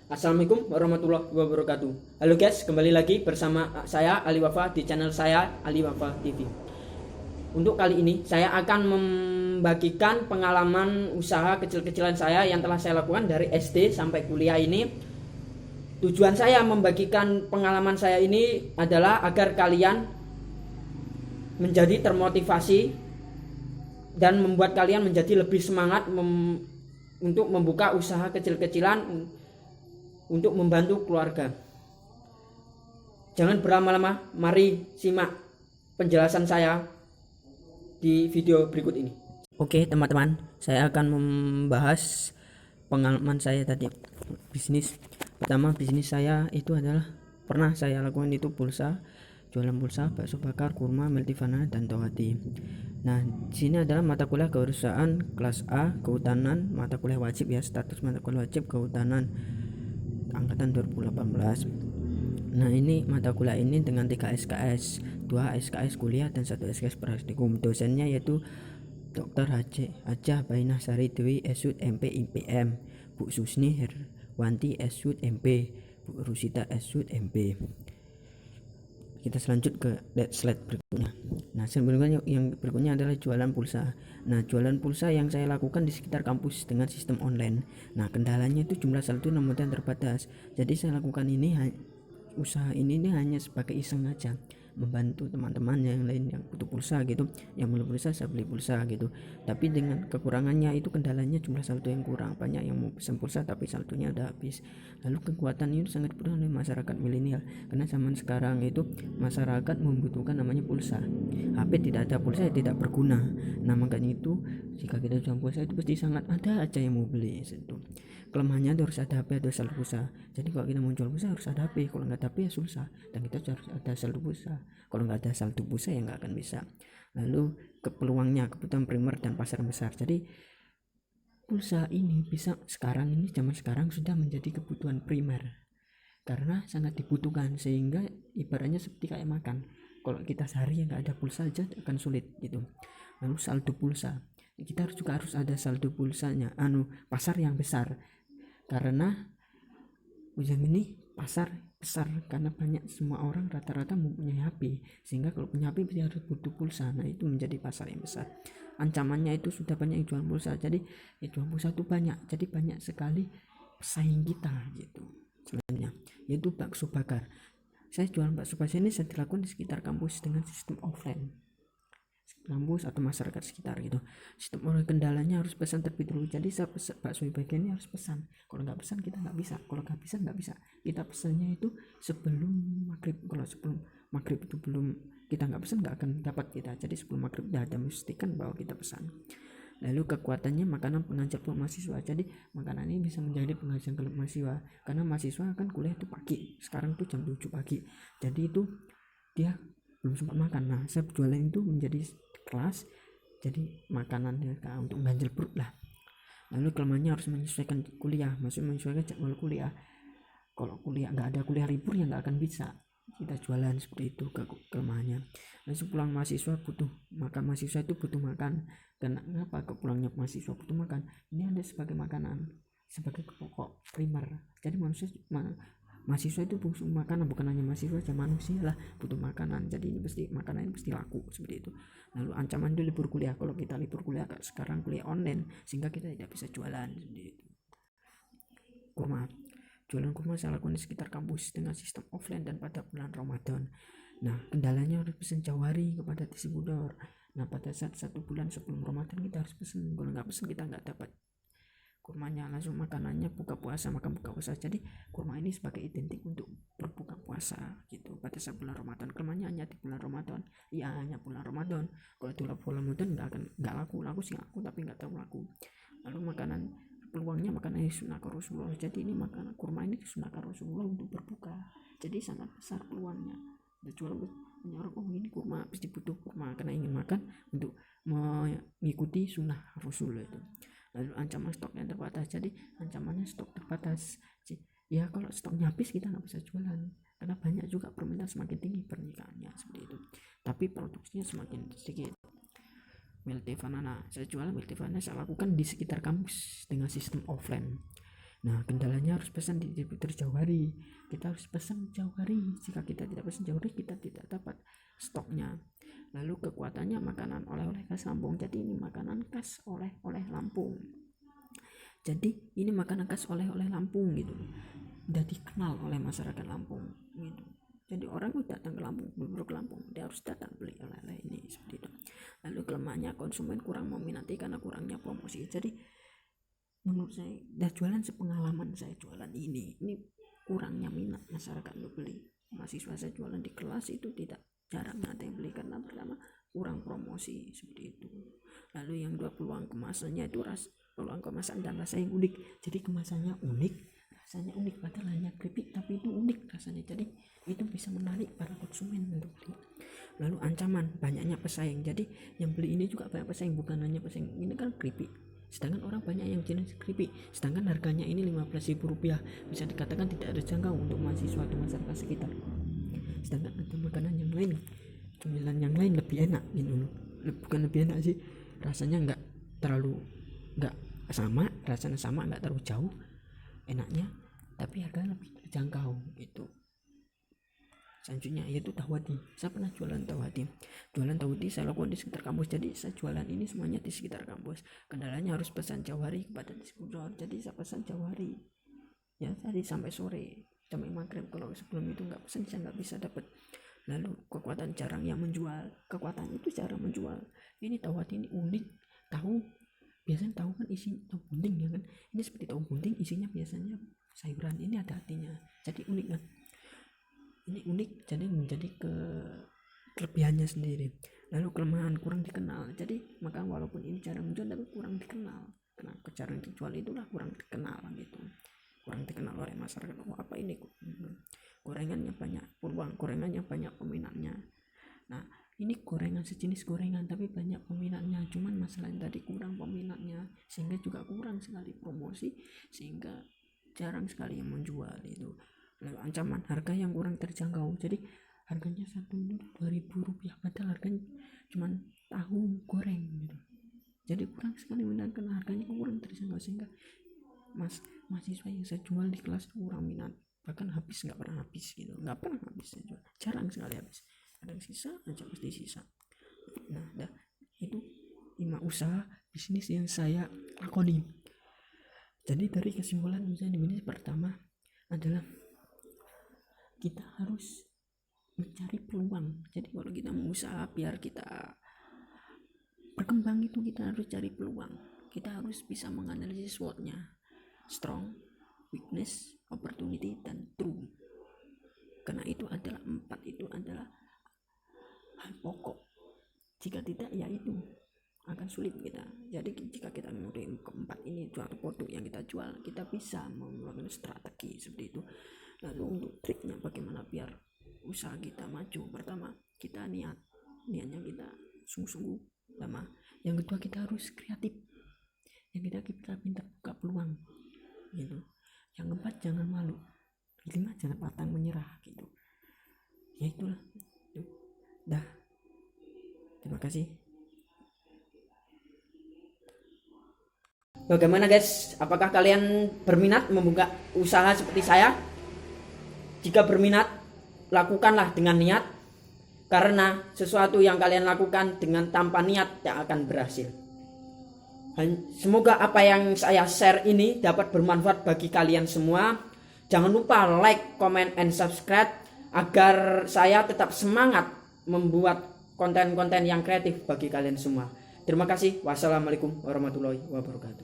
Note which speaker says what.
Speaker 1: Assalamualaikum warahmatullahi wabarakatuh. Halo guys, kembali lagi bersama saya Ali Wafa di channel saya Ali Wafa TV. Untuk kali ini saya akan membagikan pengalaman usaha kecil-kecilan saya yang telah saya lakukan dari SD sampai kuliah ini. Tujuan saya membagikan pengalaman saya ini adalah agar kalian menjadi termotivasi dan membuat kalian menjadi lebih semangat untuk membuka usaha kecil-kecilan untuk membantu keluarga. Jangan berlama-lama, mari simak penjelasan saya di video berikut ini. Oke teman-teman, saya akan membahas pengalaman saya tadi bisnis. Pertama, bisnis saya itu adalah pernah saya lakukan itu pulsa, jualan pulsa, bakso bakar, kurma, multivana, dan tohati. Nah, di sini adalah mata kuliah kewirausahaan kelas A, kehutanan, mata kuliah wajib ya, status mata kuliah wajib kehutanan angkatan 2018. Nah, ini mata kuliah ini dengan 3 SKS, 2 SKS kuliah dan 1 SKS praktikum. Dosennya yaitu Dr. Hajah Bainah Sari Dewi Esud MP IPM, Bu Susni Herwanti Esud MP, Bu Rusita Esud MP. Kita selanjut ke slide berikutnya. Nah, sebenarnya yang berikutnya adalah jualan pulsa. Nah, jualan pulsa yang saya lakukan di sekitar kampus dengan sistem online. Nah, kendalanya itu jumlah saldo namun terbatas. Jadi saya lakukan ini usaha ini hanya sebagai iseng aja, membantu teman-teman yang lain yang butuh pulsa gitu, yang belum pulsa saya beli pulsa gitu. Tapi dengan kekurangannya itu kendalanya jumlah saldo yang kurang, banyak yang mau pesan pulsa tapi saldonya udah habis. Lalu kekuatan itu sangat dibutuhkan oleh masyarakat milenial, karena zaman sekarang itu masyarakat membutuhkan namanya pulsa. HP tidak ada pulsa ya tidak berguna. Nah, makanya itu jika kita jual pulsa itu pasti sangat ada aja yang mau beli itu. Kelemahannya itu harus ada HP atau saldo pulsa. Jadi kalau kita mau jual pulsa harus ada HP, kalau nggak ada HP ya susah, dan kita harus ada saldo pulsa. Kalau nggak ada saldo pulsa ya nggak akan bisa. Lalu peluangnya, kebutuhan primer dan pasar besar. Jadi pulsa ini bisa sekarang ini zaman sekarang sudah menjadi kebutuhan primer karena sangat dibutuhkan, sehingga ibaratnya seperti kayak makan. Kalau kita sehari nggak ada pulsa aja akan sulit gitu. Lalu saldo pulsa, kita juga harus ada saldo pulsanya, pasar yang besar, karena ujung ini pasar besar karena banyak, semua orang rata-rata mempunyai HP, sehingga kalau punya HP dia harus butuh pulsa. Nah, itu menjadi pasar yang besar. Ancamannya itu sudah banyak yang jual pulsa, jadi jual pulsa itu banyak, jadi banyak sekali pesaing kita gitu. Selanjutnya yaitu bakso bakar. Saya jualan bakso bakar ini saya dilakukan di sekitar kampus dengan sistem offline, kampus atau masyarakat sekitar gitu. Sistem online kendalanya harus pesan terlebih dulu. Jadi saya pesan bakso bagian ini harus pesan. Kalau nggak pesan kita nggak bisa. Kalau nggak bisa nggak bisa. Kita pesannya itu sebelum maghrib. Kalau sebelum maghrib itu belum kita nggak pesan nggak akan dapat kita. Jadi sebelum maghrib udah ada memastikan bahwa kita pesan. Lalu kekuatannya makanan pengajar untuk mahasiswa. Jadi makanan ini bisa menjadi pengajaran kelompok mahasiswa, karena mahasiswa kan kuliah itu pagi. Sekarang tuh jam 7 pagi. Jadi itu dia belum sempat makan. Nah, saya jualan itu menjadi kelas, jadi makanan untuk ganjil perut lah. Lalu kelemahannya harus menyesuaikan kuliah, maksudnya menyesuaikan jadwal kuliah. Kalau kuliah nggak ada kuliah libur ya nggak akan bisa kita jualan seperti itu. Kelemahannya lalu pulang mahasiswa butuh makan, mahasiswa itu butuh makan. Dan kenapa kepulangnya mahasiswa butuh makan? Ini ada sebagai makanan, sebagai pokok primer. Jadi mahasiswa itu butuh makanan, bukan hanya mahasiswa aja, manusia lah butuh makanan. Jadi ini pasti makanan ini pasti laku seperti itu. Lalu ancaman itu libur kuliah. Kalau kita libur kuliah sekarang kuliah online, sehingga kita tidak bisa jualan seperti itu. Kurma, jualan kurma saya lakukan di sekitar kampus dengan sistem offline dan pada bulan Ramadan. Nah, kendalanya harus pesan jauh hari kepada distributor. Nah, pada saat 1 bulan sebelum Ramadan kita harus pesan. Kalau nggak pesan kita nggak dapat kurmanya. Langsung makanannya buka puasa, makan buka puasa. Jadi kurma ini sebagai identik untuk berbuka puasa gitu pada saat bulan Ramadan. Kelemahannya hanya di bulan Ramadan. Iya, hanya bulan Ramadan. Kalau di bulan Ramadan nggak laku sih laku, tapi nggak tahu laku. Lalu makanan peluangnya makanan ini sunnah Rasulullah. Jadi ini makanan kurma ini sunnah Rasulullah untuk berbuka. Jadi sangat besar peluangnya. Jual orang, oh ini kurma, pasti butuh kurma karena ingin makan untuk mengikuti sunnah Rasulullah itu. Lalu ancaman stok yang terbatas, jadi ancamannya stok terbatas ya. Kalau stoknya habis kita nggak bisa jualan, karena banyak juga permintaan semakin tinggi pernikahannya seperti itu, tapi produksinya semakin sedikit. Multivana, saya jual multivana, saya lakukan di sekitar kampus dengan sistem offline. Nah, kendalanya harus pesan di distributor jauh hari. Kita harus pesan jauh hari. Jika kita tidak pesan jauh hari, kita tidak dapat stoknya. Lalu kekuatannya makanan oleh-oleh khas Lampung. Jadi ini makanan khas oleh-oleh Lampung. Jadi ini makanan khas oleh-oleh Lampung gitu. Udah dikenal oleh masyarakat Lampung gitu. Jadi orang udah datang ke Lampung, berburu ke Lampung, dia harus datang beli oleh-oleh ini seperti itu. Lalu kelemahannya konsumen kurang meminati karena kurangnya promosi. Jadi menurut saya, dah jualan sepengalaman saya jualan ini kurangnya minat masyarakat untuk beli. Mahasiswa saya jualan di kelas itu tidak jarang ada yang beli karena pertama kurang promosi seperti itu. Lalu yang dua, peluang kemasannya itu peluang kemasan dan rasa yang unik. Jadi kemasannya unik, rasanya unik, padahal hanya keripik tapi itu unik rasanya. Jadi itu bisa menarik para konsumen untuk beli. Lalu ancaman banyaknya pesaing. Jadi yang beli ini juga banyak pesaing, bukan hanya pesaing ini kan keripik. Sedangkan orang banyak yang jenis keripik, sedangkan harganya ini Rp15.000, bisa dikatakan tidak ada jangkau untuk mahasiswa atau masyarakat sekitar. Sedangkan ada makanan yang lain, cemilan yang lain lebih enak gitu loh. Bukan lebih enak sih, rasanya nggak sama, rasanya sama, nggak terlalu jauh enaknya, tapi harganya lebih terjangkau gitu. Selanjutnya yaitu tahu hati. Saya pernah jualan tahu hati. Jualan tahu hati saya lakukan di sekitar kampus. Jadi saya jualan ini semuanya di sekitar kampus. Kendalanya harus pesan jauh hari kepada distributor. Jadi saya pesan jauh hari. Ya tadi sampai sore, sampai maghrib. Kalau sebelum itu nggak pesan saya nggak bisa dapat. Lalu kekuatan jarang yang menjual. Kekuatan itu jarang menjual. Ini tahu hati ini unik. Tahu biasanya tahu kan isi tahu bunting ya kan. Ini seperti tahu bunting isinya biasanya sayuran. Ini ada hatinya. Jadi unik kan. Ini unik, jadi menjadi kelebihannya sendiri. Lalu kelemahan kurang dikenal. Jadi maka walaupun ini jarang menjual tapi kurang dikenal. Karena jarang dijual itulah kurang dikenal gitu. Kurang dikenal oleh masyarakat. Oh apa ini? Gorengannya banyak peluang, gorengannya banyak peminatnya. Nah ini gorengan sejenis gorengan tapi banyak peminatnya. Cuman masalahnya tadi kurang peminatnya, sehingga juga kurang sekali promosi, sehingga jarang sekali yang menjual itu. Lalu ancaman harga yang kurang terjangkau. Jadi harganya satu itu Rp2.000, padahal harganya cuma tahu goreng gitu. Jadi kurang sekali minat karena harganya kurang terjangkau, sehingga mahasiswa yang saya jual di kelas kurang minat, bahkan habis, nggak pernah habis gitu, nggak pernah habis saya jual, jarang sekali habis, ada yang sisa aja pasti sisa. Nah itu 5 usaha bisnis yang saya lakoni. Jadi dari kesimpulan usaha ini pertama adalah kita harus mencari peluang. Jadi kalau kita mau usaha biar kita berkembang itu kita harus cari peluang. Kita harus bisa menganalisis SWOT-nya. Strong, weakness, opportunity, dan true. Karena itu adalah 4 itu adalah hal pokok. Jika tidak ya itu akan sulit kita. Jadi jika kita memenuhi keempat ini suatu produk yang kita jual, kita bisa melakukan strategi seperti itu. Lalu untuk triknya bagaimana biar usaha kita maju, pertama kita niatnya kita sungguh-sungguh lama. Yang kedua kita harus kreatif, yang kita pintar buka peluang gitu. Yang keempat jangan malu, kelima jangan pantang menyerah gitu. Ya itulah. Dah, terima kasih. Bagaimana guys, apakah kalian berminat membuka usaha seperti saya? Jika berminat, lakukanlah dengan niat, karena sesuatu yang kalian lakukan dengan tanpa niat tidak akan berhasil. Semoga apa yang saya share ini dapat bermanfaat bagi kalian semua. Jangan lupa like, comment, and subscribe agar saya tetap semangat membuat konten-konten yang kreatif bagi kalian semua. Terima kasih. Wassalamualaikum warahmatullahi wabarakatuh.